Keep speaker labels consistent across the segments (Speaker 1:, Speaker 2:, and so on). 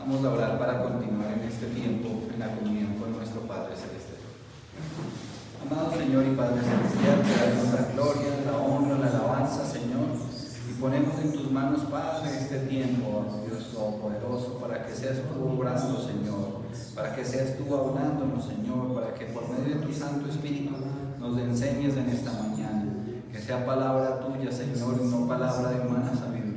Speaker 1: Vamos a orar para continuar en este tiempo en la comunión con nuestro Padre Celestial. Amado Señor y Padre Celestial, te damos la gloria, la honra, la alabanza, Señor, y ponemos en tus manos, Padre, este tiempo, Dios Todopoderoso, para que seas tú obrando, Señor, para que seas tú hablándonos, Señor, para que por medio de tu Santo Espíritu nos enseñes en esta mañana, que sea palabra tuya, Señor, y no palabra de humana sabiduría.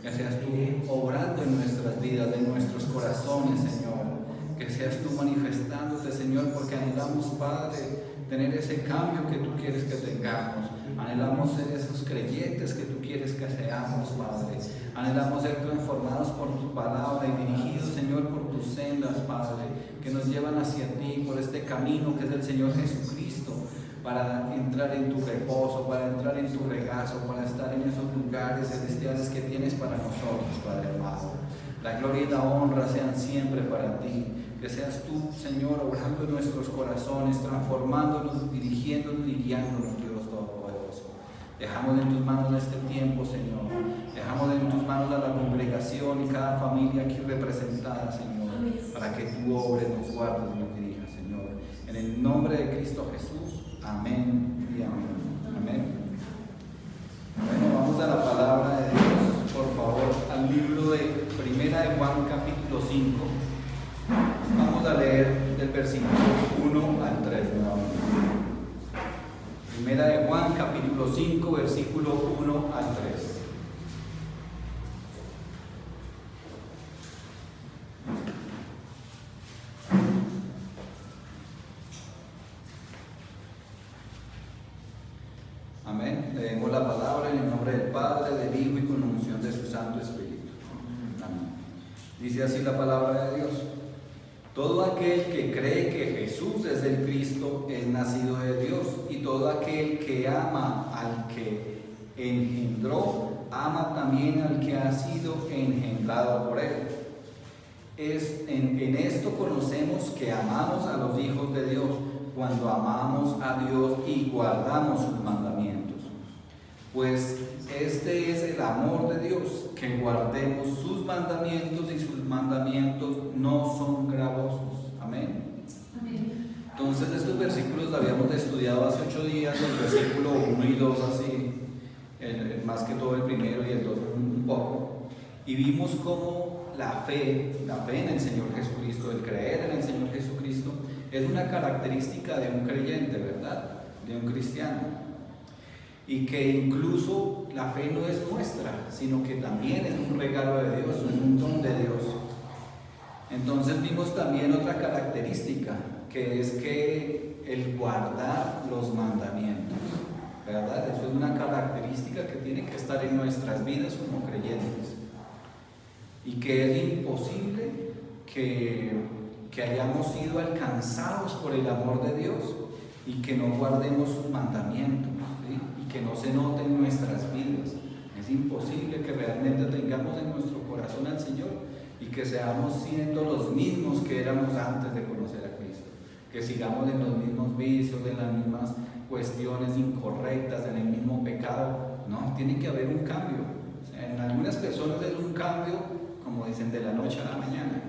Speaker 1: Que seas tú obrando en nuestras vidas, en nuestros corazones, Señor. Que seas tú manifestándote, Señor, porque anhelamos, Padre, tener ese cambio que tú quieres que tengamos. Anhelamos ser esos creyentes que tú quieres que seamos, Padre. Anhelamos ser transformados por tu palabra y dirigidos, Señor, por tus sendas, Padre, que nos llevan hacia ti, por este camino que es el Señor Jesucristo, para entrar en tu reposo, para entrar en tu regazo, para estar en esos lugares celestiales que tienes para nosotros, Padre amado. La gloria y la honra sean siempre para ti. Que seas tú, Señor, obrando en nuestros corazones, transformándonos, dirigiéndonos y guiándonos, Dios Todopoderoso. Dejamos en tus manos este tiempo, Señor. Dejamos en tus manos a la congregación y cada familia aquí representada, Señor, para que tú obres, nos guardes y nos dirijas, Señor. En el nombre de Cristo Jesús. Amén y amén. Amén. Bueno, vamos a la palabra de Dios, por favor, al libro de Primera de Juan, capítulo 5. Vamos a leer del versículo 1 al 3 nuevamente. Primera de Juan, capítulo 5, versículo 1 al 3. Amén. Leemos la palabra en el nombre del Padre, del Hijo y con la unción de su Santo Espíritu. Amén. Dice así la palabra de Dios. Todo aquel que cree que Jesús es el Cristo es nacido de Dios, y todo aquel que ama al que engendró, ama también al que ha sido engendrado por él. En esto conocemos que amamos a los hijos de Dios, cuando amamos a Dios y guardamos sus mandamientos. Pues este es el amor de Dios, que guardemos sus mandamientos, y sus mandamientos no son gravosos. Amén. Amén. Entonces estos versículos los habíamos estudiado hace 8 días, el versículo 1 y 2 así, más que todo el primero y el 2 un poco, y vimos cómo la fe en el Señor Jesucristo, el creer en el Señor Jesucristo, es una característica de un creyente, ¿verdad? De un cristiano. Y que incluso la fe no es nuestra, sino que también es un regalo de Dios, es un don de Dios. Entonces vimos también otra característica, que es que el guardar los mandamientos, ¿verdad? Eso es una característica que tiene que estar en nuestras vidas como creyentes. Y que es imposible que hayamos sido alcanzados por el amor de Dios y que no guardemos sus mandamientos, ¿sí? Y que no se note en nuestras vidas. Es imposible que realmente tengamos en nuestro corazón al Señor y que seamos siendo los mismos que éramos antes de conocer a Cristo, que sigamos en los mismos vicios, en las mismas cuestiones incorrectas, en el mismo pecado. No, tiene que haber un cambio. O sea, en algunas personas es un cambio, como dicen, de la noche a la mañana.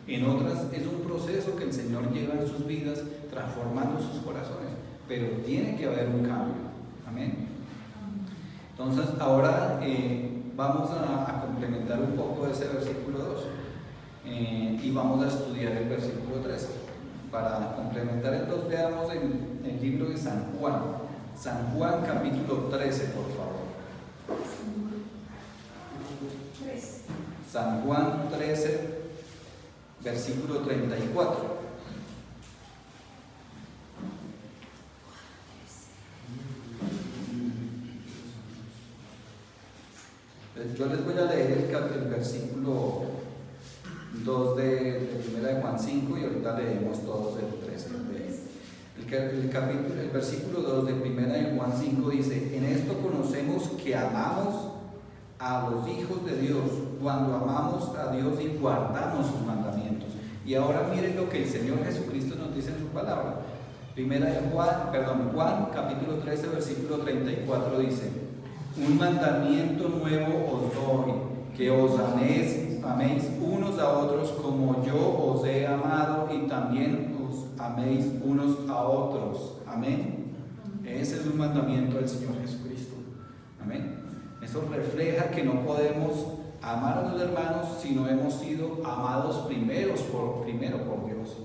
Speaker 1: En otras es un proceso que el Señor lleva en sus vidas, transformando sus corazones, pero tiene que haber un cambio. Amén. Entonces ahora vamos a complementar un poco ese versículo 2 y vamos a estudiar el versículo 3. Para complementar el 2, veamos en el libro de San Juan capítulo 13, por favor. San Juan 13, versículo 34. Yo les voy a leer el versículo 2 de 1 de Juan 5 y ahorita leemos todos el 13. El versículo 2 de 1 de Juan 5 dice: en esto conocemos que amamos a los hijos de Dios, cuando amamos a Dios y guardamos sus mandamientos. Y ahora miren lo que el Señor Jesucristo nos dice en su palabra. Juan capítulo 13, versículo 34 dice: un mandamiento nuevo os doy, que os améis unos a otros como también os améis unos a otros. Amén. Ese es un mandamiento del Señor Jesucristo. Amén. Eso refleja que no podemos amar a los hermanos si no hemos sido amados primero por Dios.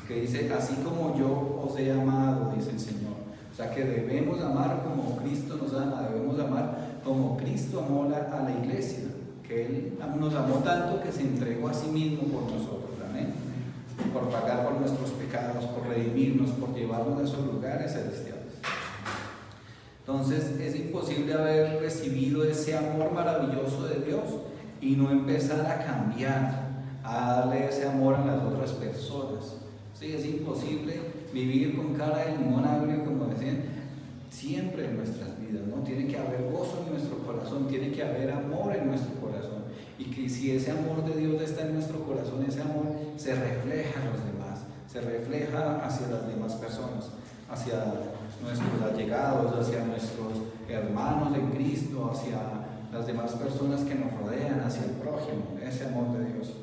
Speaker 1: Que dice, así como yo os he amado, dice el Señor. O sea que debemos amar como Cristo nos ama, debemos amar como Cristo amó a la iglesia, que Él nos amó tanto que se entregó a sí mismo por nosotros, amén, por pagar por nuestros pecados, por redimirnos, por llevarnos a esos lugares celestiales. Entonces es imposible haber recibido ese amor maravilloso de Dios y no empezar a cambiar, a darle ese amor a las otras personas. Sí, es imposible vivir con cara de limón agrio, como decían, siempre en nuestras vidas, ¿no? Tiene que haber gozo en nuestro corazón, tiene que haber amor en nuestro corazón. Y que si ese amor de Dios está en nuestro corazón, ese amor se refleja a los demás, se refleja hacia las demás personas, hacia nuestros allegados, hacia nuestros hermanos en Cristo, hacia las demás personas que nos rodean, hacia el prójimo, ese amor de Dios.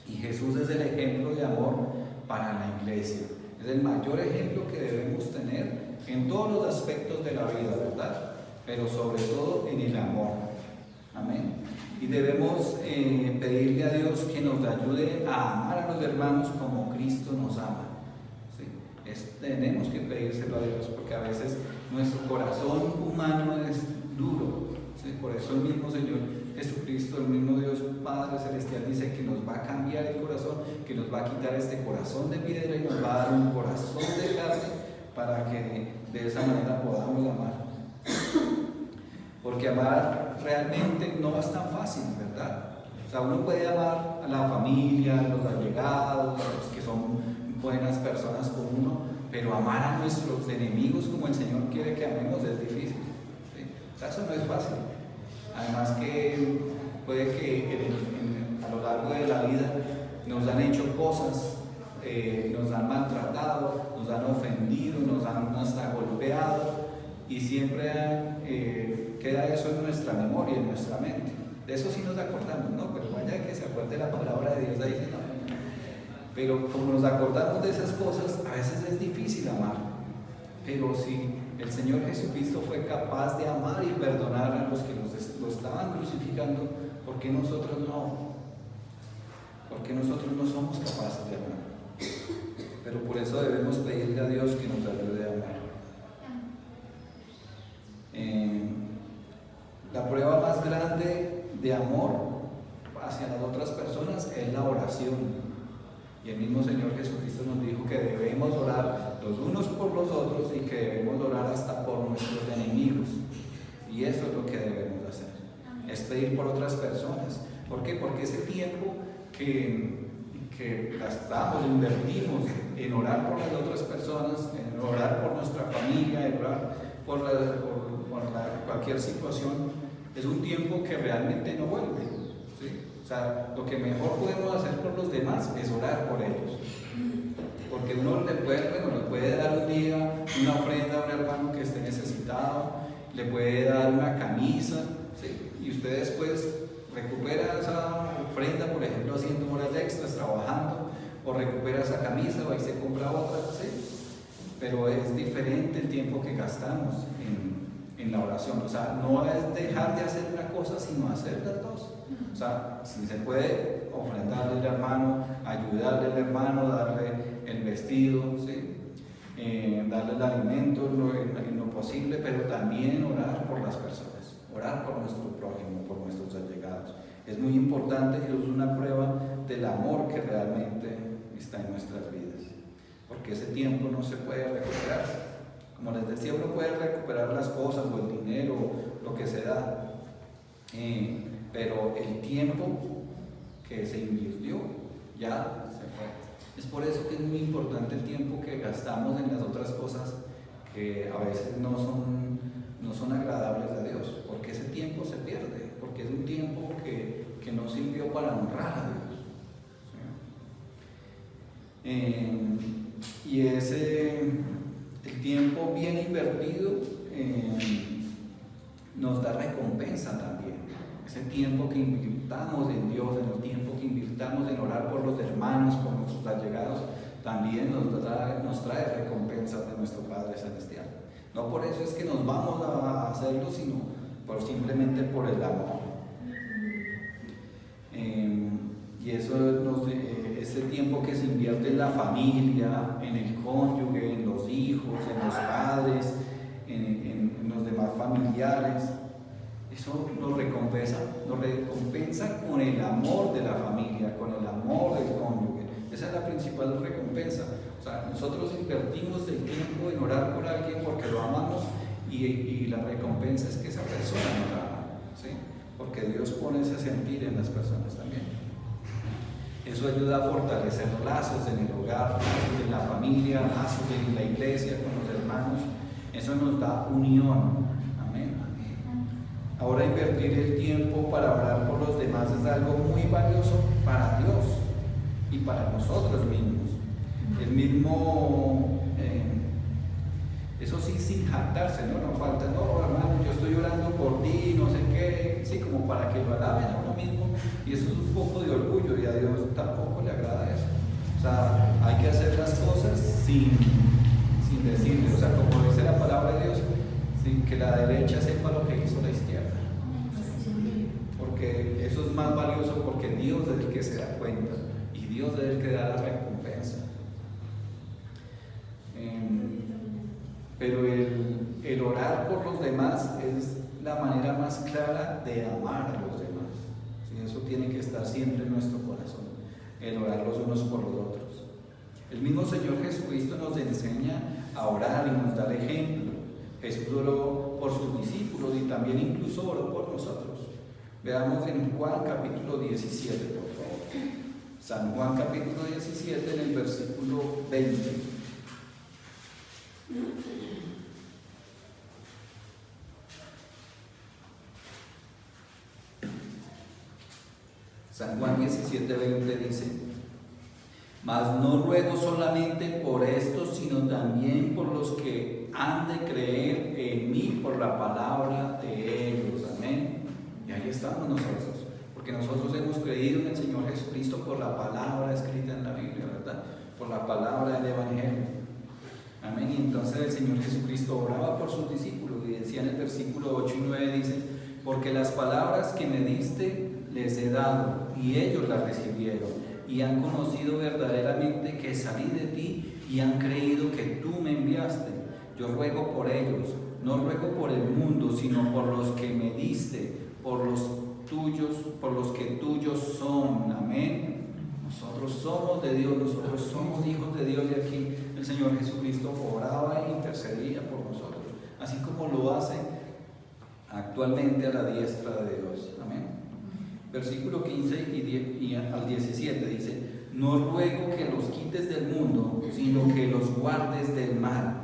Speaker 1: Y Jesús es el ejemplo de amor para la iglesia. Es el mayor ejemplo que debemos tener en todos los aspectos de la vida, ¿verdad? Pero sobre todo en el amor. Amén. Y debemos pedirle a Dios que nos ayude a amar a los hermanos como Cristo nos ama. ¿Sí? Tenemos que pedírselo a Dios porque a veces nuestro corazón humano es duro. ¿Sí? Por eso el mismo Señor Jesucristo, el mismo Dios Padre Celestial dice que nos va a cambiar el corazón, que nos va a quitar este corazón de piedra y nos va a dar un corazón de carne para que de esa manera podamos amar. Porque amar realmente no es tan fácil, ¿verdad? O sea, uno puede amar a la familia, a los allegados, a los que son buenas personas con uno, pero amar a nuestros enemigos como el Señor quiere que amemos es difícil. ¿Sí? O sea, eso no es fácil. Además que puede que a lo largo de la vida nos han hecho cosas, nos han maltratado, nos han ofendido, nos han hasta golpeado y siempre queda eso en nuestra memoria, en nuestra mente. De eso sí nos acordamos, ¿no? Pero vaya que se acuerde la palabra de Dios, ahí dice no. Pero como nos acordamos de esas cosas, a veces es difícil amar. Pero si el Señor Jesucristo fue capaz de amar y perdonar a los que lo estaban crucificando, ¿por qué nosotros no? ¿Por qué nosotros no somos capaces de amar? Pero por eso debemos pedirle a Dios que nos ayude a amar. La prueba más grande de amor hacia las otras personas es la oración. Y el mismo Señor Jesucristo nos dijo que debemos orar los unos por los otros y que debemos orar hasta por nuestros enemigos. Y eso es lo que debemos hacer, es pedir por otras personas. ¿Por qué? Porque ese tiempo que gastamos, invertimos en orar por las otras personas, en orar por nuestra familia, en orar por cualquier situación, es un tiempo que realmente no vuelve. ¿Sí? O sea, lo que mejor podemos hacer por los demás es orar por ellos. Porque uno le puede dar un día una ofrenda a un hermano que esté necesitado, le puede dar una camisa, ¿sí? Y usted después recupera esa ofrenda, por ejemplo, haciendo horas extras, trabajando, o recupera esa camisa, o ahí se compra otra, ¿sí? Pero es diferente el tiempo que gastamos en la oración. O sea, no es dejar de hacer una cosa, sino hacer las dos. O sea, si se puede ofrendarle al hermano, ayudarle al hermano, darle el vestido, ¿sí? Darle el alimento en lo posible, pero también orar por las personas, orar por nuestro prójimo, por nuestros allegados. Es muy importante y es una prueba del amor que realmente está en nuestras vidas, porque ese tiempo no se puede recuperar. Como les decía, uno puede recuperar las cosas o el dinero, lo que se da, pero el tiempo que se invirtió ya se fue. Es por eso que es muy importante el tiempo que gastamos en las otras cosas que a veces no son agradables a Dios, porque ese tiempo se pierde, porque es un tiempo que no sirvió para honrar a Dios. ¿Sí? Y el tiempo bien invertido nos da recompensa también. Ese tiempo que invirtamos en Dios, en el tiempo que invirtamos en orar por los hermanos, por nuestros allegados, también nos trae recompensas de nuestro Padre Celestial. No por eso es que nos vamos a hacerlo, sino simplemente por el amor. Y eso ese tiempo que se invierte en la familia, en el cónyuge, en los hijos, en los padres, en los demás familiares, eso nos recompensa con el amor de la familia, con el amor del cónyuge. Esa es la principal recompensa. O sea, nosotros invertimos el tiempo en orar por alguien porque lo amamos y la recompensa es que esa persona nos ama, ¿sí? Porque Dios pone ese sentir en las personas también. Eso ayuda a fortalecer lazos en el hogar, lazos en la familia, lazos en la iglesia con los hermanos. Eso nos da unión. Amén. Ahora invertir el tiempo para orar por los demás es algo muy valioso para Dios y para nosotros mismos. El mismo, eso sí, sin jactarse, ¿no? No falta, no, hermano, yo estoy orando por ti, no sé qué, sí, como para que lo alaben a uno mismo, y eso es un poco de orgullo, y a Dios tampoco le agrada eso. O sea, hay que hacer las cosas sin decirle, o sea, como dice la palabra de Dios, sin que la derecha sepa lo que hizo la izquierda. Porque eso es más valioso, porque Dios es el que se da cuenta, y Dios es el que da la recompensa. Pero el orar por los demás es la manera más clara de amar a los demás. ¿Sí? Eso tiene que estar siempre en nuestro corazón, el orar los unos por los otros. El mismo Señor Jesucristo nos enseña a orar y nos da el ejemplo. Jesús oró por sus discípulos y también incluso oró por nosotros. Veamos en Juan capítulo 17, por favor. San Juan capítulo 17 en el versículo 20. San Juan 17:20 dice: mas no ruego solamente por estos, sino también por los que han de creer en mí por la palabra de ellos. Amén. Y ahí estamos nosotros, porque nosotros hemos creído en el Señor Jesucristo por la palabra escrita en la Biblia, ¿verdad? Por la palabra del Evangelio. Amén. Y entonces el Señor Jesucristo oraba por sus discípulos y decía en el versículo 8 y 9, dice: porque las palabras que me diste les he dado, y ellos las recibieron, y han conocido verdaderamente que salí de ti, y han creído que tú me enviaste. Yo ruego por ellos, no ruego por el mundo, sino por los que me diste, por los que tuyos son. Amén. Nosotros somos de Dios, nosotros somos hijos de Dios, y aquí el Señor Jesucristo oraba e intercedía por nosotros, así como lo hace actualmente a la diestra de Dios. Amén. Versículo 15 y al 17 dice: no ruego que los quites del mundo, sino que los guardes del mal.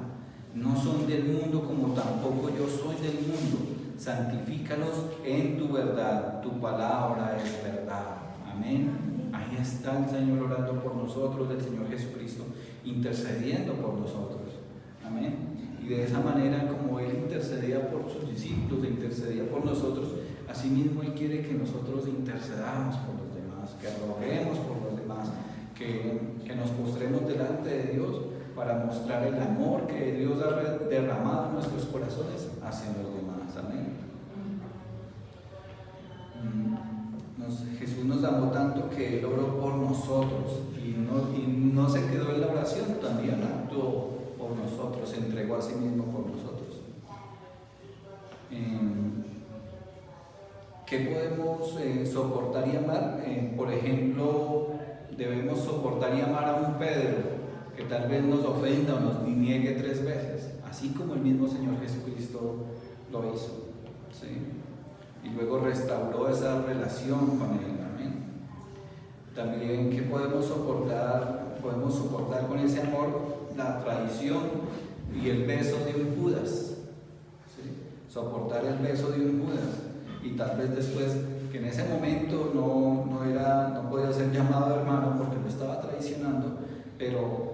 Speaker 1: No son del mundo, como tampoco yo soy del mundo. Santifícalos en tu verdad, tu palabra es verdad. Amén. Ahí está el Señor orando por nosotros, el Señor Jesucristo intercediendo por nosotros. Amén. Y de esa manera, como Él intercedía por sus discípulos e intercedía por nosotros, asimismo Él quiere que nosotros intercedamos por los demás, que roguemos por los demás, que nos postremos delante de Dios para mostrar el amor que Dios ha derramado en nuestros corazones hacia los demás. Amén. Jesús nos amó tanto que Él oró por nosotros y no se quedó en la oración, también actuó por nosotros, se entregó a sí mismo por nosotros. ¿Qué podemos soportar y amar? Por ejemplo, debemos soportar y amar a un Pedro que tal vez nos ofenda o nos niegue 3 veces, así como el mismo Señor Jesucristo lo hizo, ¿sí? Y luego restauró esa relación con Él. Amén. También, ¿qué podemos soportar? Podemos soportar con ese amor la traición y el beso de un Judas, ¿sí? Soportar el beso de un Judas, y tal vez después, que en ese momento no podía ser llamado hermano porque lo estaba traicionando, pero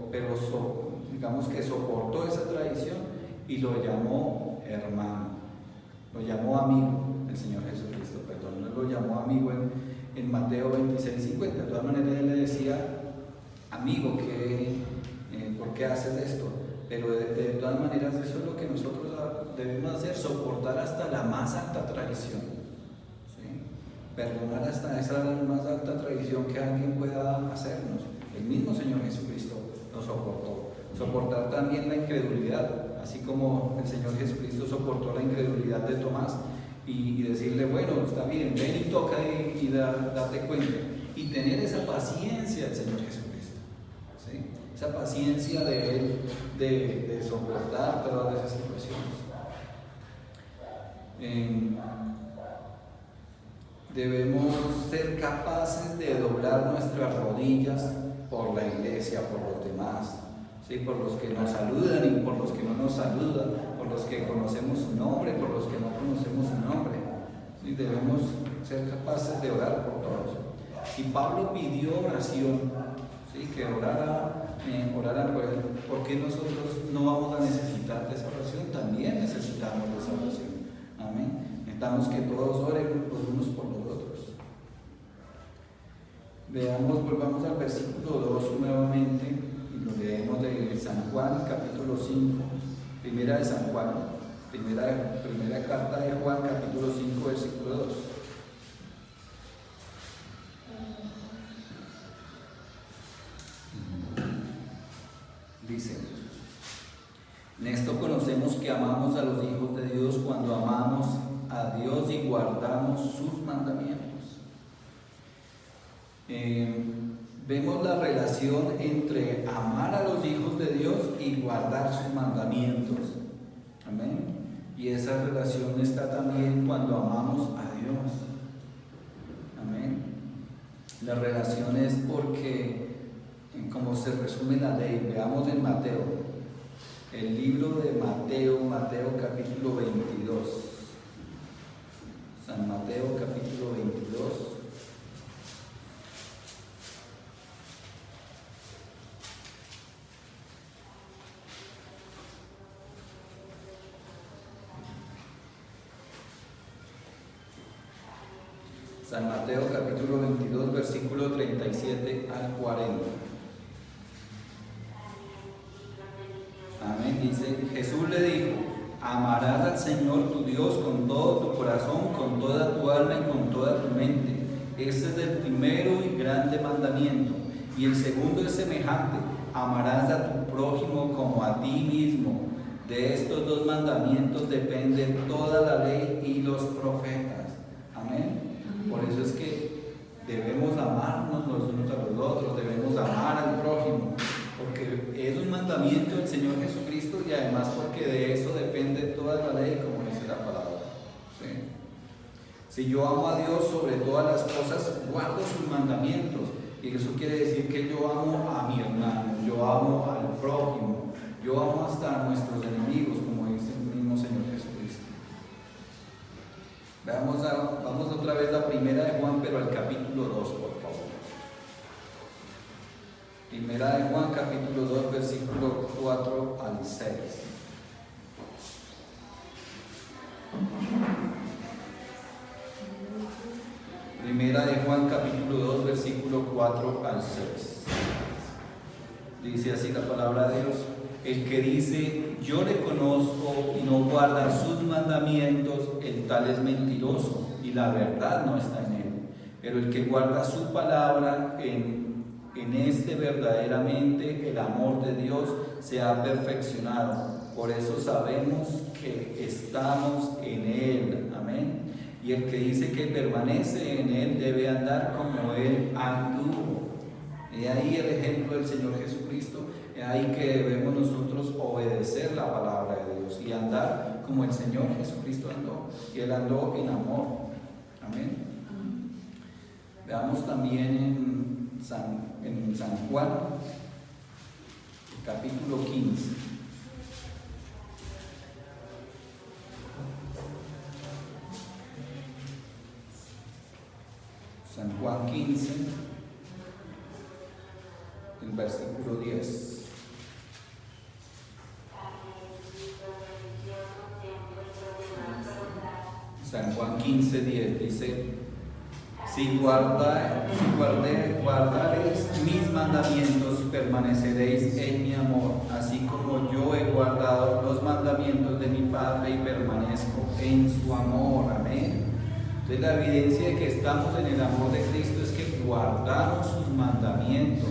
Speaker 1: digamos que soportó esa traición y lo llamó hermano, lo llamó amigo. El Señor Jesucristo, perdón, no lo llamó amigo en Mateo 26:50. De todas maneras, Él le decía amigo, ¿por qué haces esto? Pero de todas maneras eso es lo que nosotros debemos hacer, soportar hasta la más alta traición, ¿sí? Perdonar hasta esa más alta traición que alguien pueda hacernos. El mismo Señor Jesucristo lo soportó. Soportar también la incredulidad, así como el Señor Jesucristo soportó la incredulidad de Tomás y decirle, bueno, está bien, ven y toca y date cuenta. Y tener esa paciencia del Señor Jesucristo, ¿sí? Esa paciencia de Él, de soportar todas esas situaciones. Debemos ser capaces de doblar nuestras rodillas por la iglesia, por los demás, ¿sí? Por los que nos saludan y por los que no nos saludan, por los que conocemos su nombre, por los que no conocemos su nombre, ¿sí? Debemos ser capaces de orar por todos. Si Pablo pidió oración, ¿sí? Que oraran por él, ¿por qué nosotros no vamos a necesitar de esa oración? También necesitamos de esa oración. Amén. Necesitamos que todos oren los unos por los otros. Volvamos al versículo 2 nuevamente y lo leemos de San Juan, capítulo 5, primera de San Juan, primera carta de Juan, capítulo 5, versículo 2. Dice: en esto conocemos que amamos a los hijos de Dios cuando amamos a Dios y guardamos sus mandamientos. Vemos la relación entre amar a los hijos de Dios y guardar sus mandamientos. Amén. Y esa relación está también cuando amamos a Dios. Amén. La relación es porque, como se resume la ley, veamos en Mateo, el libro de Mateo capítulo 22. San Mateo capítulo 22. San Mateo capítulo 22, versículo 37 al 40. Amén. Dice: Jesús le dijo: amarás al Señor tu Dios con todo tu corazón, con toda tu alma y con toda tu mente. Este es el primero y grande mandamiento. Y el segundo es semejante: amarás a tu prójimo como a ti mismo. De estos dos mandamientos dependen toda la ley y los profetas. Amén. Por eso es que debemos amarnos los unos a los otros, debemos amar al prójimo, porque es un mandamiento del Señor Jesucristo y además porque de eso depende toda la ley, como dice la palabra. ¿Sí? Si yo amo a Dios sobre todas las cosas, guardo sus mandamientos, y eso quiere decir que yo amo a mi hermano, yo amo al prójimo, yo amo hasta a nuestros enemigos, como dice el mismo Señor Jesucristo. Vamos otra vez a primera de Juan, pero al capítulo 2, por favor. Primera de Juan, capítulo 2, versículo 4 al 6. Primera de Juan, capítulo 2, versículo 4 al 6. Dice así la palabra de Dios: el que dice yo le conozco y no guarda sus mandamientos, el tal es mentiroso y la verdad no está en él. Pero el que guarda su palabra, en este verdaderamente el amor de Dios se ha perfeccionado. Por eso sabemos que estamos en él. Amén. Y el que dice que permanece en él debe andar como él anduvo. Y ahí el ejemplo del Señor Jesucristo. Ahí que debemos nosotros obedecer la palabra de Dios y andar como el Señor Jesucristo andó, y Él andó en amor. Amén. Veamos también en San Juan, capítulo 15. San Juan 15, el versículo 10. San Juan 15, 10 dice: guardareis mis mandamientos, permaneceréis en mi amor, así como yo he guardado los mandamientos de mi Padre y permanezco en su amor. Amén. Entonces la evidencia de que estamos en el amor de Cristo es que guardamos sus mandamientos,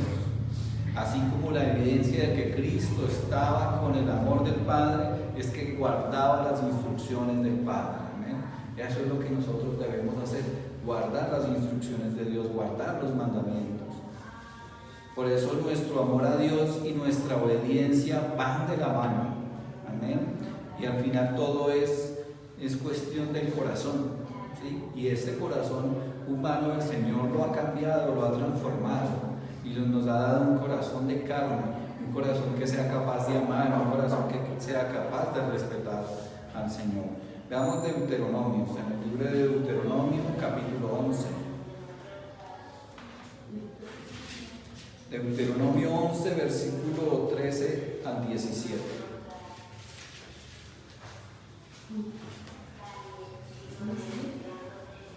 Speaker 1: así como la evidencia de que Cristo estaba con el amor del Padre es que guardaba las instrucciones del Padre. Amén. Eso es lo que nosotros debemos hacer, guardar las instrucciones de Dios, guardar los mandamientos. Por eso nuestro amor a Dios y nuestra obediencia van de la mano. Amén. Y al final todo es cuestión del corazón, ¿sí? Y este corazón humano el Señor lo ha cambiado, lo ha transformado y nos ha dado un corazón de carne, un corazón que sea capaz de amar, un corazón que sea capaz de respetar al Señor. Veamos Deuteronomio, en el libro de Deuteronomio, capítulo 11. Deuteronomio 11, versículo 13 al 17.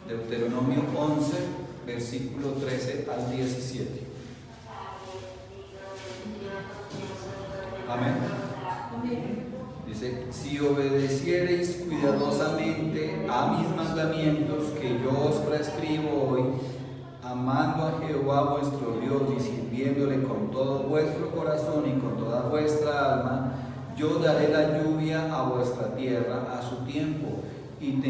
Speaker 1: Deuteronomio 11, versículo 13 al 17. Amén. Dice: si obedeciereis cuidadosamente a mis mandamientos que yo os prescribo hoy, amando a Jehová vuestro Dios y sirviéndole con todo vuestro corazón y con toda vuestra alma, yo daré la lluvia a vuestra tierra a su tiempo, y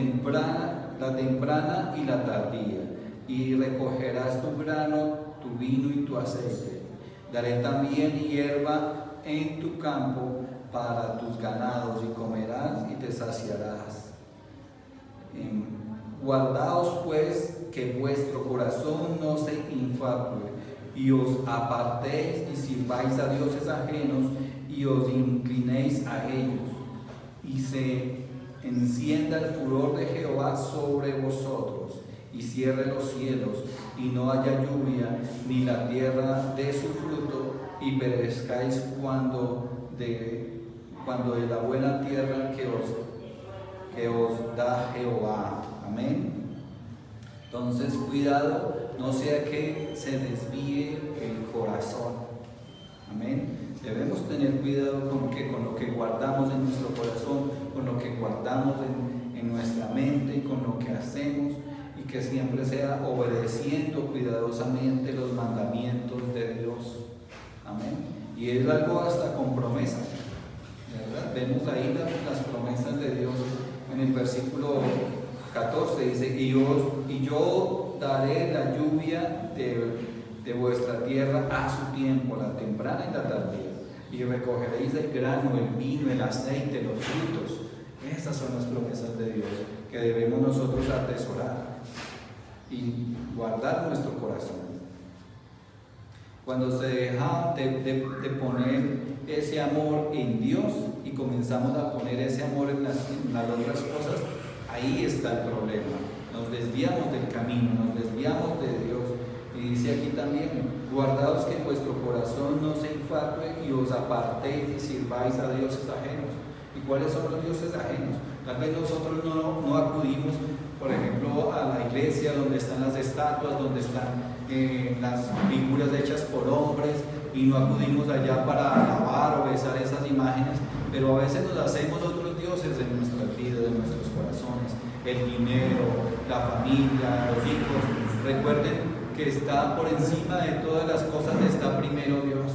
Speaker 1: la temprana y la tardía, y recogerás tu grano, tu vino y tu aceite. Daré también hierba en tu campo para tus ganados, y comerás y te saciarás. Guardaos pues que vuestro corazón no se infatuе, y os apartéis y sirváis a dioses ajenos, y os inclinéis a ellos, y se encienda el furor de Jehová sobre vosotros, y cierre los cielos, y no haya lluvia, ni la tierra dé su fruto, y perezcáis cuando de la buena tierra que os da Jehová. Amén. Entonces, cuidado, no sea que se desvíe el corazón. Amén. Debemos tener cuidado con lo que guardamos en nuestro corazón, con lo que guardamos en nuestra mente, con lo que hacemos, y que siempre sea obedeciendo cuidadosamente los mandamientos de Dios. Amén. Y es algo hasta con promesa, ¿verdad? Vemos ahí las promesas de Dios en el versículo 14, dice: y yo daré la lluvia de vuestra tierra a su tiempo, la temprana y la tardía, y recogeréis el grano, el vino, el aceite, los frutos. Estas son las promesas de Dios que debemos nosotros atesorar y guardar nuestro corazón. Cuando se deja de poner ese amor en Dios y comenzamos a poner ese amor en las otras cosas, ahí está el problema. Nos desviamos del camino, nos desviamos de Dios. Y dice aquí también: guardaos que vuestro corazón no se infatue, y os apartéis y sirváis a dioses ajenos. ¿Y cuáles son los dioses ajenos? Tal vez nosotros no acudimos, por ejemplo, a la iglesia donde están las estatuas, donde están las figuras hechas por hombres, y no acudimos allá para alabar o besar esas imágenes, pero a veces nos hacemos otros dioses en nuestras vidas, en nuestros corazones: el dinero, la familia, los hijos. Recuerden que está por encima de todas las cosas, está primero Dios.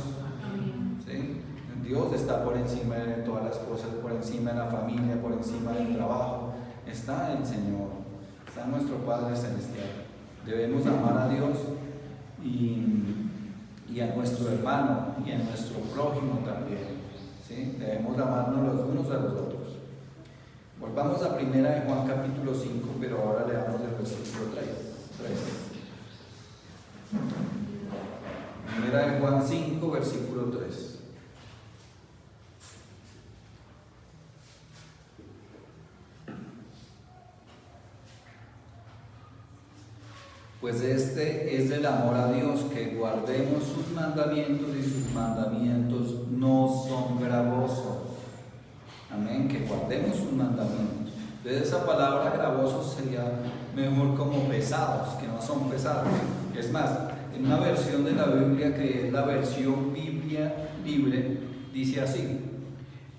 Speaker 1: ¿Sí? Dios está por encima de todas las cosas, por encima de la familia, por encima del trabajo. Está el Señor, está nuestro Padre Celestial. Debemos amar a Dios y a nuestro hermano y a nuestro prójimo también. ¿Sí? Debemos amarnos los unos a los otros. Volvamos a 1 de Juan capítulo 5, pero ahora leamos el versículo 3. 1 de Juan 5, versículo 3. Pues este es el amor a Dios, que guardemos sus mandamientos, y sus mandamientos no son gravosos. Amén, que guardemos sus mandamientos. Entonces esa palabra gravoso sería mejor como pesados, que no son pesados. Es más, en una versión de la Biblia, que es la versión Biblia Libre, dice así: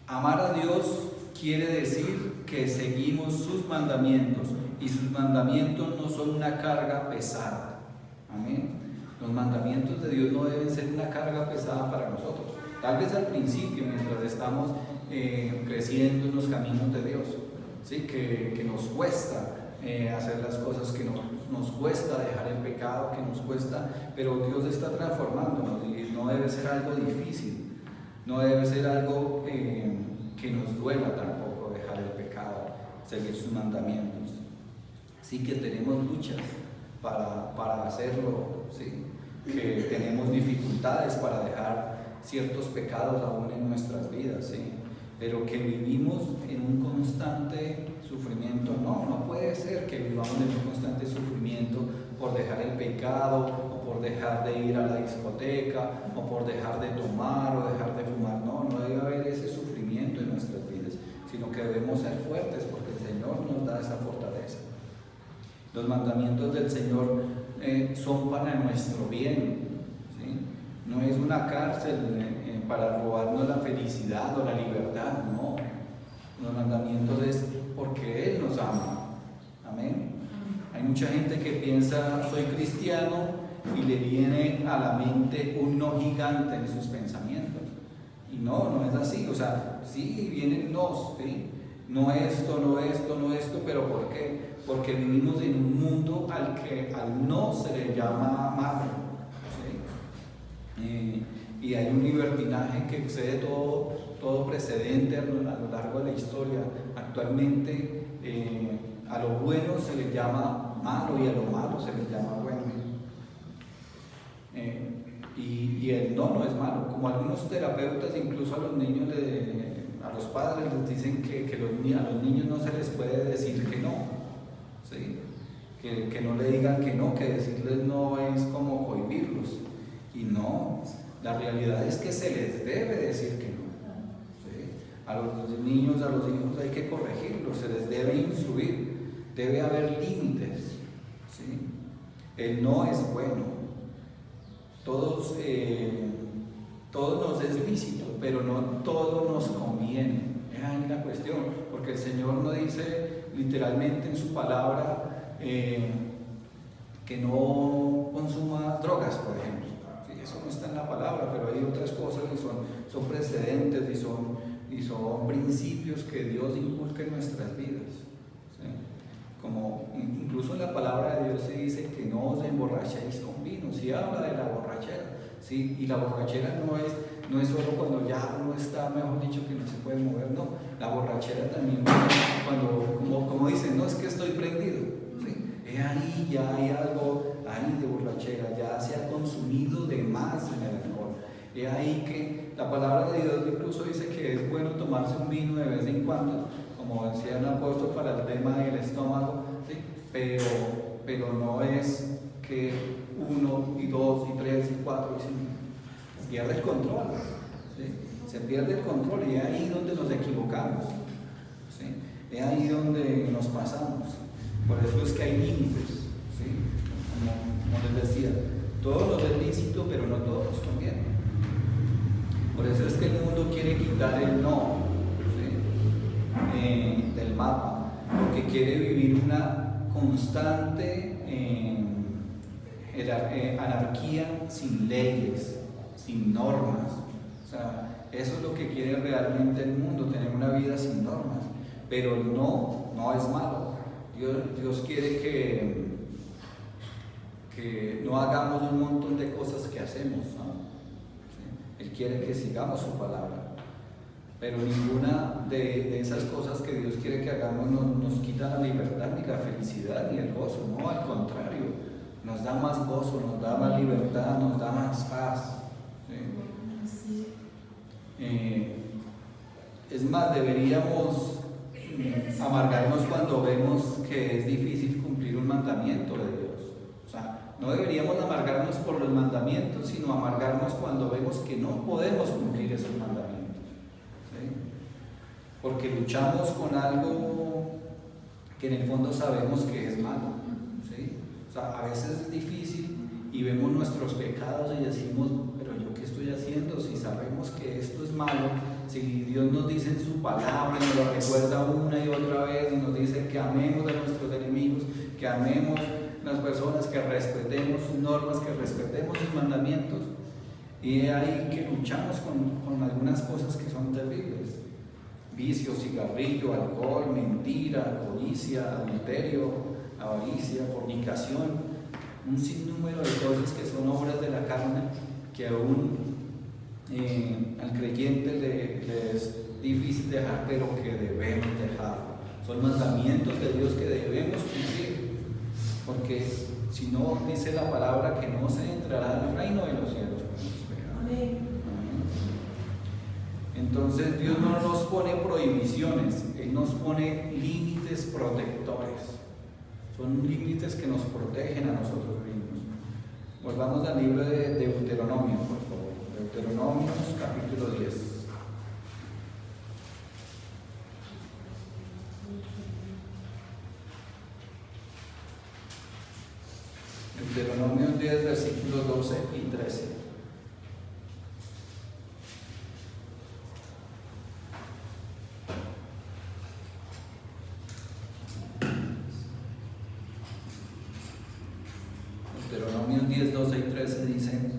Speaker 1: amar a Dios quiere decir que seguimos sus mandamientos, y sus mandamientos no son una carga pesada. Amén. Los mandamientos de Dios no deben ser una carga pesada para nosotros. Tal vez al principio, mientras estamos creciendo en los caminos de Dios, ¿sí? que nos cuesta hacer las cosas, que nos cuesta dejar el pecado, que nos cuesta, pero Dios está transformándonos y no debe ser algo difícil, no debe ser algo que nos duela tampoco dejar el pecado, seguir sus mandamientos. Sí que tenemos luchas para hacerlo, ¿sí? Que tenemos dificultades para dejar ciertos pecados aún en nuestras vidas, ¿sí? Pero que vivimos en un constante sufrimiento. No puede ser que vivamos en un constante sufrimiento por dejar el pecado, o por dejar de ir a la discoteca, o por dejar de tomar o dejar de fumar. No debe haber ese sufrimiento en nuestras vidas, sino que debemos ser fuertes, porque el Señor nos da esa fortaleza. Los mandamientos del Señor son para nuestro bien, ¿sí? No es una cárcel para robarnos la felicidad o la libertad, no. Los mandamientos es porque Él nos ama. Amén. Hay mucha gente que piensa, soy cristiano, y le viene a la mente un no gigante en sus pensamientos. Y no es así. O sea, sí vienen nos, ¿sí? No esto, pero ¿por qué? Porque vivimos en un mundo al no se le llama malo, ¿sí? Y hay un libertinaje que excede todo precedente a lo largo de la historia. Actualmente a lo bueno se le llama malo y a lo malo se le llama bueno. Y el no es malo. Como algunos terapeutas, incluso a los niños, a los padres les dicen que a los niños no se les puede decir que no, ¿sí? Que no le digan que no, que decirles no es como cohibirlos. Y no, la realidad es que se les debe decir que no, ¿sí? A los niños, a los hijos hay que corregirlos, se les debe instruir, debe haber límites, ¿sí? El no es bueno. Todos nos es lícito, pero no todo nos conviene. Esa es la cuestión, porque el Señor no dice literalmente en su palabra que no consuma drogas, por ejemplo. Sí, eso no está en la palabra, pero hay otras cosas que son precedentes y son principios que Dios inculca en nuestras vidas, ¿sí? Como incluso en la palabra de Dios se dice que no os emborrachéis con vino. Sí habla de la borrachera, ¿sí? Y la borrachera no es solo cuando ya uno está, mejor dicho, que no se puede mover, no. La borrachera también cuando, como dicen, no es que estoy prendido, ¿sí? Ahí ya hay algo ahí de borrachera, ya se ha consumido de más en el alcohol. Es ahí que la palabra de Dios incluso dice que es bueno tomarse un vino de vez en cuando, como decía un apóstol, para el tema del estómago, ¿sí? Pero no es que 1 y 2 y 3 y 4 y 5. Se pierde el control, ¿sí? Se pierde el control, y es ahí donde nos equivocamos, ¿sí? Es ahí donde nos pasamos. Por eso es que hay límites, ¿sí? Como les decía, todo nos es lícito, pero no todo nos conviene. Por eso es que el mundo quiere quitar el no, ¿sí? Del mapa, porque quiere vivir una constante anarquía sin leyes, sin normas. O sea, eso es lo que quiere realmente el mundo, tener una vida sin normas. Pero no es malo. Dios quiere que no hagamos un montón de cosas que hacemos, ¿no? ¿Sí? Él quiere que sigamos su palabra. Pero ninguna de esas cosas que Dios quiere que hagamos nos quita la libertad, ni la felicidad, ni el gozo. No, al contrario, nos da más gozo, nos da más libertad, nos da más paz. ¿Sí? Es más, deberíamos amargarnos cuando vemos que es difícil cumplir un mandamiento de Dios. O sea, no deberíamos amargarnos por los mandamientos, sino amargarnos cuando vemos que no podemos cumplir esos mandamientos, ¿sí? Porque luchamos con algo que en el fondo sabemos que es malo, ¿sí? O sea, a veces es difícil y vemos nuestros pecados y decimos, pero ¿yo qué estoy haciendo? Si sabemos que esto es malo, si Dios nos dice en su palabra, nos lo recuerda una y otra vez y nos dice que amemos a nuestros enemigos, que amemos a las personas, que respetemos sus normas, que respetemos sus mandamientos, y es ahí que luchamos con algunas cosas que son terribles: vicio, cigarrillo, alcohol, mentira, codicia, adulterio, avaricia, fornicación, un sinnúmero de cosas que son obras de la carne que aún al creyente le es difícil dejar, pero que debemos dejar. Son mandamientos de Dios que debemos cumplir, porque si no, dice la palabra que no se entrará en el reino de los cielos con sus pecados. Amén. Entonces Dios no nos pone prohibiciones, Él nos pone límites protectores. Son límites que nos protegen a nosotros mismos. Volvamos al libro de Deuteronomio, por favor. Deuteronomio, capítulo 10. Deuteronomio 10, versículos 12 y 13. Deuteronomio 10, 12 y 13 dice: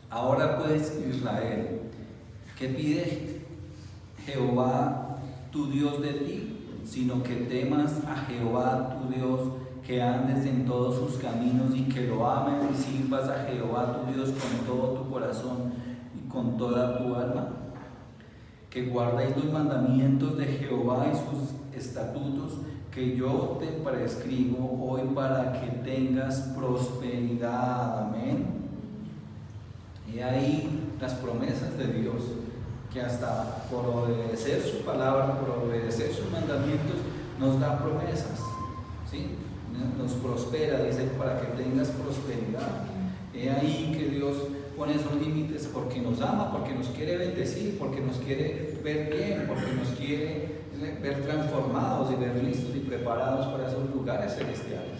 Speaker 1: ahora pues, Israel, ¿qué pide Jehová tu Dios de ti? Sino que temas a Jehová tu Dios, que andes en todos sus caminos y que lo ames y sirvas a Jehová tu Dios con todo tu corazón y con toda tu alma, que guardéis los mandamientos de Jehová y sus estatutos que yo te prescribo hoy para que tengas prosperidad. Amén. Y ahí las promesas de Dios, que hasta por obedecer su palabra, por obedecer sus mandamientos, nos da promesas, ¿sí? Nos prospera, dice, para que tengas prosperidad. He ahí que Dios pone esos límites porque nos ama, porque nos quiere bendecir, porque nos quiere ver bien, porque nos quiere ver transformados y ver listos y preparados para esos lugares celestiales.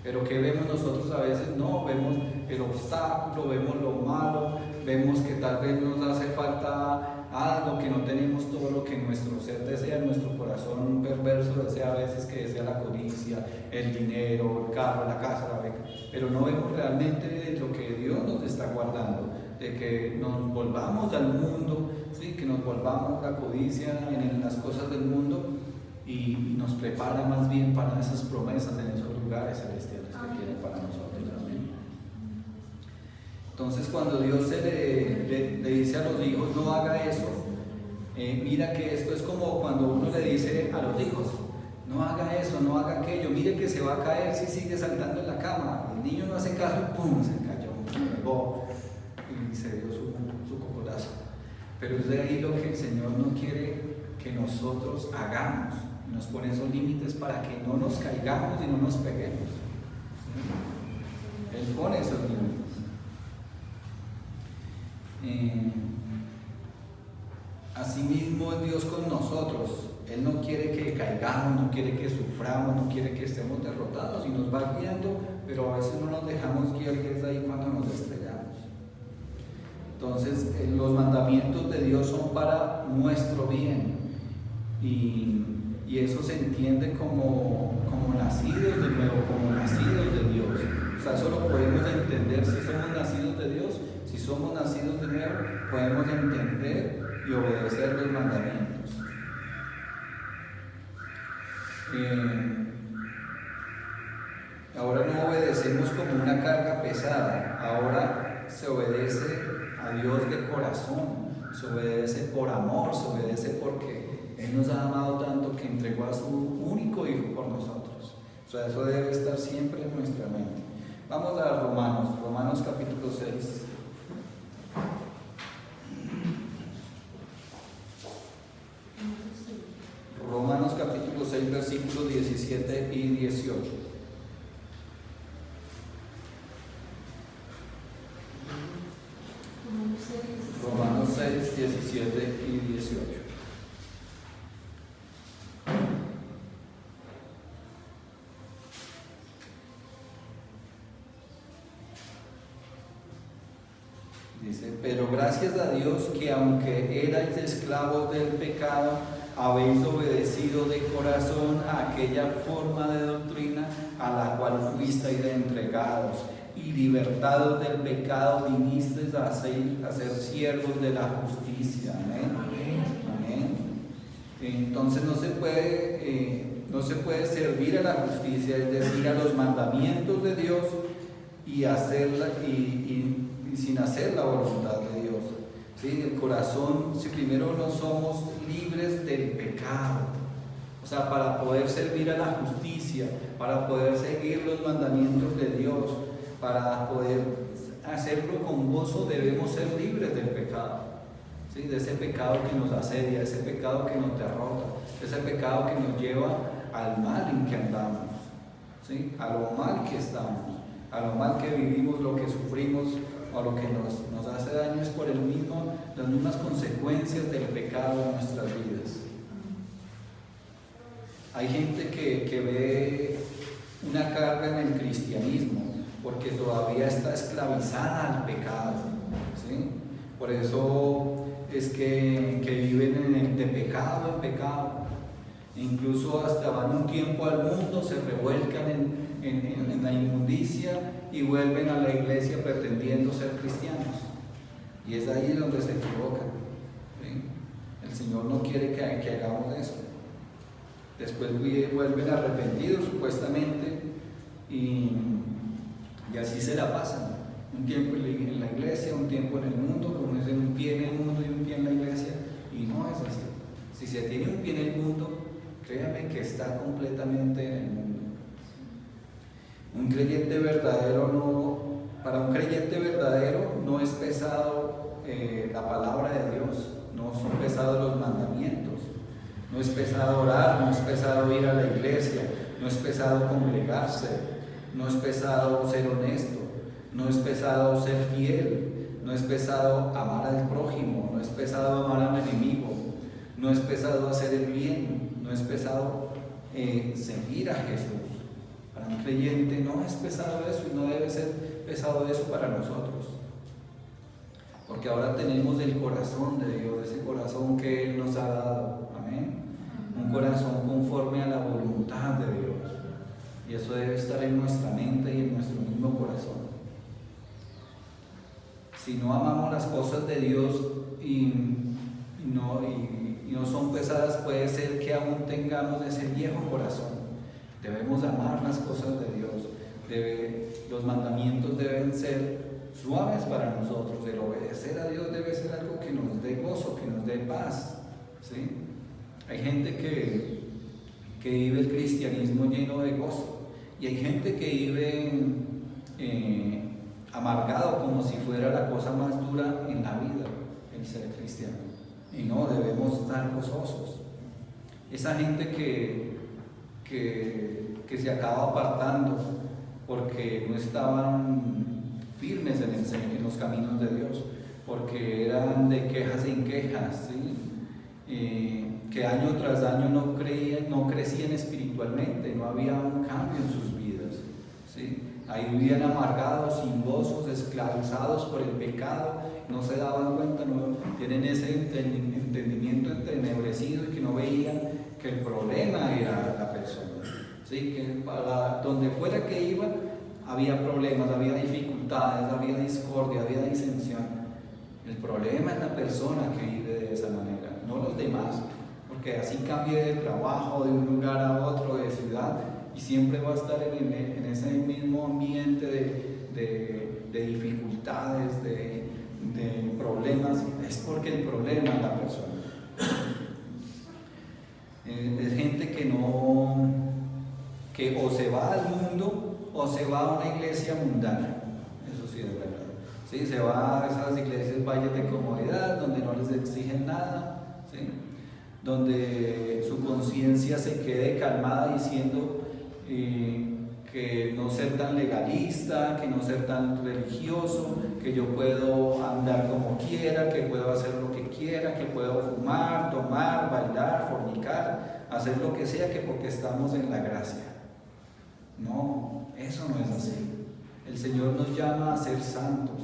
Speaker 1: Pero que vemos nosotros a veces, no, vemos el obstáculo, vemos lo malo, vemos que tal vez nos hace falta algo, que no tenemos todo lo que nuestro ser desea, nuestro corazón perverso desea a veces, que desea la codicia, el dinero, el carro, la casa, la beca, pero no vemos realmente lo que Dios nos está guardando, de que nos volvamos al mundo, ¿sí? Que nos volvamos la codicia en las cosas del mundo y nos prepara más bien para esas promesas en esos lugares celestiales que tiene para nosotros. Amén. Entonces, cuando Dios le dice a los hijos, no haga eso, mira que esto es como cuando uno le dice a los hijos, no haga eso, no haga aquello, mire que se va a caer si sigue saltando en la cama. El niño no hace caso y ¡pum!, se cayó, y se dio su cocotazo. Pero es de ahí lo que el Señor no quiere que nosotros hagamos. Nos pone esos límites para que no nos caigamos y no nos peguemos. ¿Sí? Él pone esos límites. Asimismo es Dios con nosotros. Él no quiere que caigamos, no quiere que suframos, no quiere que estemos derrotados, y nos va guiando, pero a veces no nos dejamos guiar, que es ahí cuando nos estrellamos. Entonces, los mandamientos de Dios son para nuestro bien, y eso se entiende como nacidos de nuevo, como nacidos de Dios. O sea, eso lo podemos entender si somos nacidos de Dios. Si somos nacidos de nuevo, podemos entender y obedecer los mandamientos. Ahora no obedecemos como una carga pesada, ahora se obedece a Dios de corazón, se obedece por amor, se obedece porque Él nos ha amado tanto que entregó a su único Hijo por nosotros. O sea, eso debe estar siempre en nuestra mente. Vamos a Romanos capítulo 6. Romanos capítulo 6, versículos 17 y 18. Romanos 6, 17 y 18. Dice, pero gracias a Dios que aunque erais esclavos del pecado, habéis obedecido de corazón a aquella forma de doctrina a la cual fuisteis entregados, y libertados del pecado vinisteis a ser siervos de la justicia. Amén. Amén. Entonces no se puede servir a la justicia, es decir, a los mandamientos de Dios y hacerla y sin hacer la voluntad de Dios. ¿Sí? El corazón, si primero no somos libres del pecado, o sea, para poder servir a la justicia, para poder seguir los mandamientos de Dios, para poder hacerlo con gozo, debemos ser libres del pecado. ¿Sí? De ese pecado que nos asedia, ese pecado que nos derrota, ese pecado que nos lleva al mal en que andamos, ¿sí? A lo mal que estamos, a lo mal que vivimos, lo que sufrimos o lo que nos hace daño es por las mismas consecuencias del pecado en nuestras vidas. Hay gente que ve una carga en el cristianismo porque todavía está esclavizada al pecado, ¿sí? Por eso es que viven de pecado en pecado. Incluso hasta van un tiempo al mundo, se revuelcan en la inmundicia y vuelven a la iglesia pretendiendo ser cristianos. Y es ahí donde se equivocan, ¿sí? El Señor no quiere que hagamos eso. Después vuelven arrepentidos supuestamente y así se la pasan. Un tiempo en la iglesia, un tiempo en el mundo, como dicen, un pie en el mundo y un pie en la iglesia, y no es así. Si se tiene un pie en el mundo, créame que está completamente en el mundo. Un creyente verdadero para un creyente verdadero no es pesado la palabra de Dios, no son pesados los mandamientos, no es pesado orar, no es pesado ir a la iglesia, no es pesado congregarse, no es pesado ser honesto, no es pesado ser fiel, no es pesado amar al prójimo, no es pesado amar al enemigo, no es pesado hacer el bien, no es pesado seguir a Jesús. Para un creyente no es pesado eso y no debe ser pesado eso para nosotros. Porque ahora tenemos el corazón de Dios, ese corazón que Él nos ha dado. Amén. Un corazón conforme a la voluntad de Dios. Y eso debe estar en nuestra mente y en nuestro mismo corazón. Si no amamos las cosas de Dios y no son pesadas, puede ser que aún tengamos ese viejo corazón. Debemos amar las cosas de Dios. Los mandamientos deben ser suaves para nosotros. El obedecer a Dios debe ser algo que nos dé gozo, que nos dé paz, ¿sí? Hay gente que vive el cristianismo lleno de gozo y hay gente que vive amargado como si fuera la cosa más dura en la vida el ser cristiano. Y no, debemos estar gozosos. Esa gente que se acaba apartando porque no estaban firmes en los caminos de Dios, porque eran de quejas en quejas, ¿sí? Que año tras año no crecían espiritualmente, no había un cambio en sus vidas, ¿sí? Ahí vivían amargados, sin gozos, esclavizados por el pecado, no se daban cuenta, no tienen ese entendimiento entenebrecido y que no veían que el problema era la persona, ¿sí? Que para donde fuera que iban había problemas, había dificultades, había discordia, había disensión. El problema es la persona que vive de esa manera, no los demás, porque así cambie de trabajo, de un lugar a otro, de ciudad, y siempre va a estar en ese mismo ambiente de dificultades, de problemas. Es porque el problema es la persona. Es gente que o se va al mundo o se va a una iglesia mundana. Eso sí es verdad. ¿Sí? Se va a esas iglesias valles de comodidad donde no les exigen nada, ¿sí? Donde su conciencia se quede calmada diciendo que no ser tan legalista, que no ser tan religioso, que yo puedo andar como quiera, que puedo hacer lo que quiera, que puedo fumar, tomar, bailar, fornicar, hacer lo que sea, que porque estamos en la gracia. No, eso no es así. El Señor nos llama a ser santos,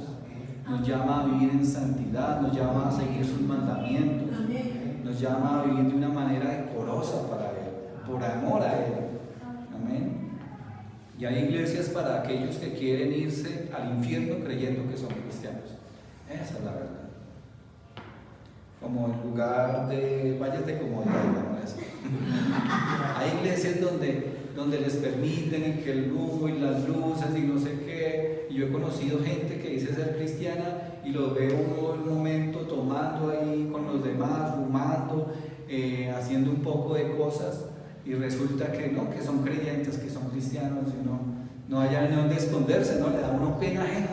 Speaker 1: nos nos llama a vivir en santidad, nos llama a seguir sus mandamientos, nos llama a vivir de una manera decorosa para Él, por amor a Él. Amén. Y hay iglesias para aquellos que quieren irse al infierno creyendo que son cristianos. Esa es la verdad. Como en lugar de valles de comodidad, digamos así. Hay iglesias donde les permiten que el humo y las luces y no sé qué. Y yo he conocido gente que dice ser cristiana y los veo un momento tomando ahí con los demás, fumando, haciendo un poco de cosas, y resulta que no, que son creyentes, que son cristianos, y no haya ni dónde esconderse, ¿no? Le da a uno pena ajena.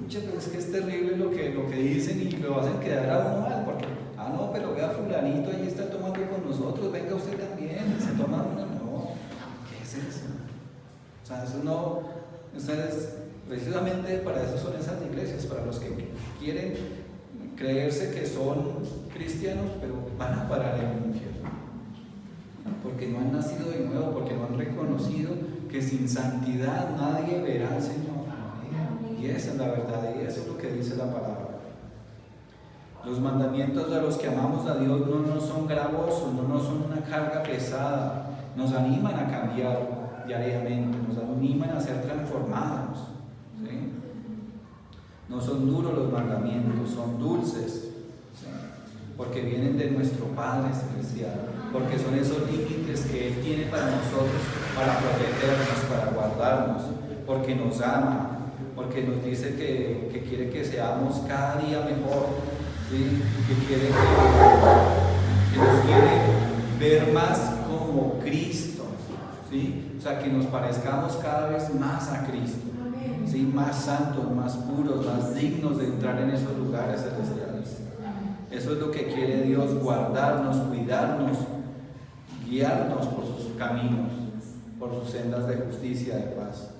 Speaker 1: Pero es que es terrible lo que dicen y lo hacen quedar a uno mal, porque, no, pero vea fulanito ahí está tomando con nosotros, venga usted también, se toma una, no, ¿qué es eso? O sea, eso no, precisamente para eso son esas iglesias, para los que quieren creerse que son cristianos, pero van a parar en el infierno, porque no han nacido de nuevo, porque no han reconocido que sin santidad nadie verá al Señor. Y esa es la verdad, y eso es lo que dice la palabra. Los mandamientos de los que amamos a Dios no nos son gravosos, no nos son una carga pesada, nos animan a cambiar diariamente, nos animan a ser transformados, ¿sí? No son duros los mandamientos, son dulces, ¿sí? Porque vienen de nuestro Padre Celestial, porque son esos límites que Él tiene para nosotros, para protegernos, para guardarnos, porque nos ama, porque nos dice que quiere que seamos cada día mejor, ¿sí? Que quiere que nos quiere ver más como Cristo, ¿sí? O sea, que nos parezcamos cada vez más a Cristo, ¿sí? Más santos, más puros, más dignos de entrar en esos lugares celestiales. Eso es lo que quiere Dios, guardarnos, cuidarnos, guiarnos por sus caminos, por sus sendas de justicia, de paz.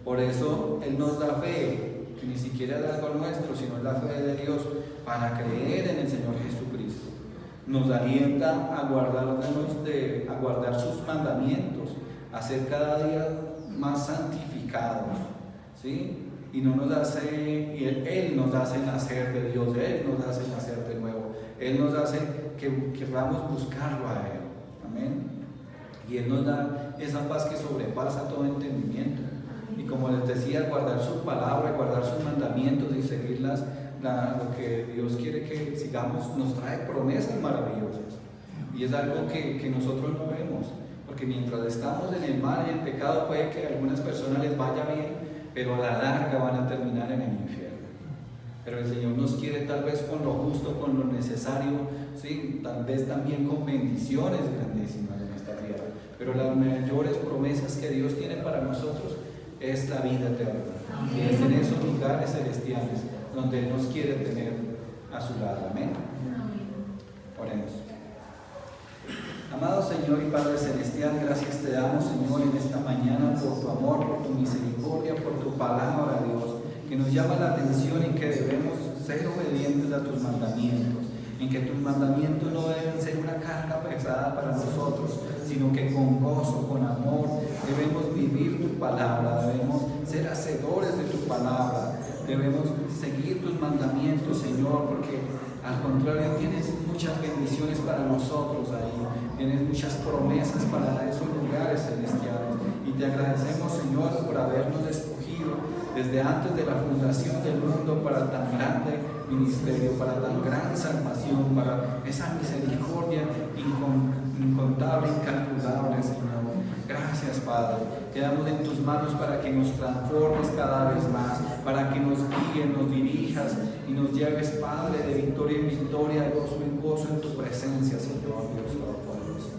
Speaker 1: Por eso Él nos da fe, que ni siquiera es algo nuestro, sino es la fe de Dios, para creer en el Señor Jesucristo. Nos alienta a guardar sus mandamientos, a ser cada día más santificados, ¿sí? Y Él nos hace nacer de Dios, Él nos hace nacer de nuevo, Él nos hace que queramos buscarlo a Él. Amén. Y Él nos da esa paz que sobrepasa todo entendimiento. Y como les decía, guardar su palabra, guardar sus mandamientos y seguirlas, lo que Dios quiere que sigamos, nos trae promesas maravillosas. Y es algo que nosotros no vemos, porque mientras estamos en el mal y el pecado, puede que a algunas personas les vaya bien, pero a la larga van a terminar en el infierno. Pero el Señor nos quiere tal vez con lo justo, con lo necesario, ¿sí? Tal vez también con bendiciones grandísimas en esta tierra. Pero las mayores promesas que Dios tiene para nosotros es la vida eterna, y es en esos lugares celestiales donde Él nos quiere tener a su lado. Amén. Oremos. Amado Señor y Padre Celestial, gracias te damos, Señor, en esta mañana por tu amor, por tu misericordia, por tu palabra, Dios, que nos llama la atención en que debemos ser obedientes a tus mandamientos, en que tus mandamientos no deben ser una carga pesada para nosotros, sino que con gozo, con amor, debemos vivir tu palabra, debemos ser hacedores de tu palabra, debemos seguir tus mandamientos, Señor, porque al contrario tienes muchas bendiciones para nosotros ahí, tienes muchas promesas para esos lugares celestiales, y te agradecemos, Señor, por habernos escogido desde antes de la fundación del mundo para tan grande ministerio, para tan gran salvación, para esa misericordia incontable, incalculable, Señor. Gracias, Padre. Quedamos en tus manos para que nos transformes cada vez más, para que nos guíes, nos dirijas y nos lleves, Padre, de victoria en victoria, de gozo en gozo en tu presencia, Señor Dios Todopoderoso.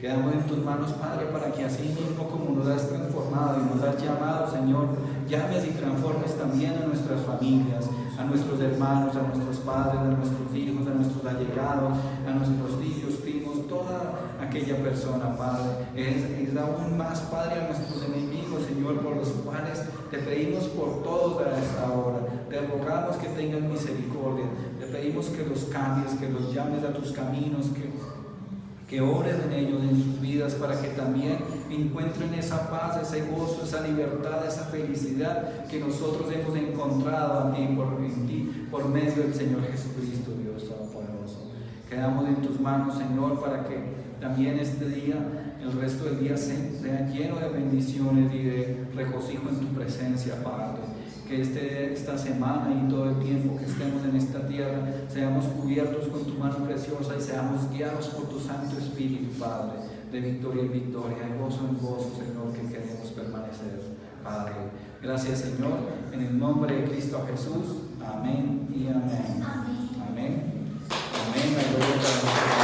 Speaker 1: Quedamos en tus manos, Padre, para que así mismo como nos has transformado y nos has llamado, Señor, llames y transformes también a nuestras familias, a nuestros hermanos, a nuestros padres, a nuestros hijos, a nuestros allegados, a nuestros tíos, primos, toda aquella persona, Padre. Es aún más, Padre, a nuestros enemigos, Señor, por los cuales te pedimos por todos a esta hora. Te rogamos que tengas misericordia, te pedimos que los cambies, que los llames a tus caminos, que obres en ellos, en sus vidas, para que también encuentren esa paz, ese gozo, esa libertad, esa felicidad que nosotros hemos encontrado en ti por medio del Señor Jesucristo, Dios Todopoderoso. Quedamos en tus manos, Señor, para que también este día, el resto del día, sea lleno de bendiciones y de regocijo en tu presencia, Padre. Que esta semana y todo el tiempo que estemos en esta tierra seamos cubiertos con tu mano preciosa y seamos guiados por tu Santo Espíritu, Padre, de victoria en victoria, de gozo en gozo, Señor, que queremos permanecer, Padre. Gracias, Señor, en el nombre de Cristo Jesús. Amén y amén. Amén. Amén. Amén.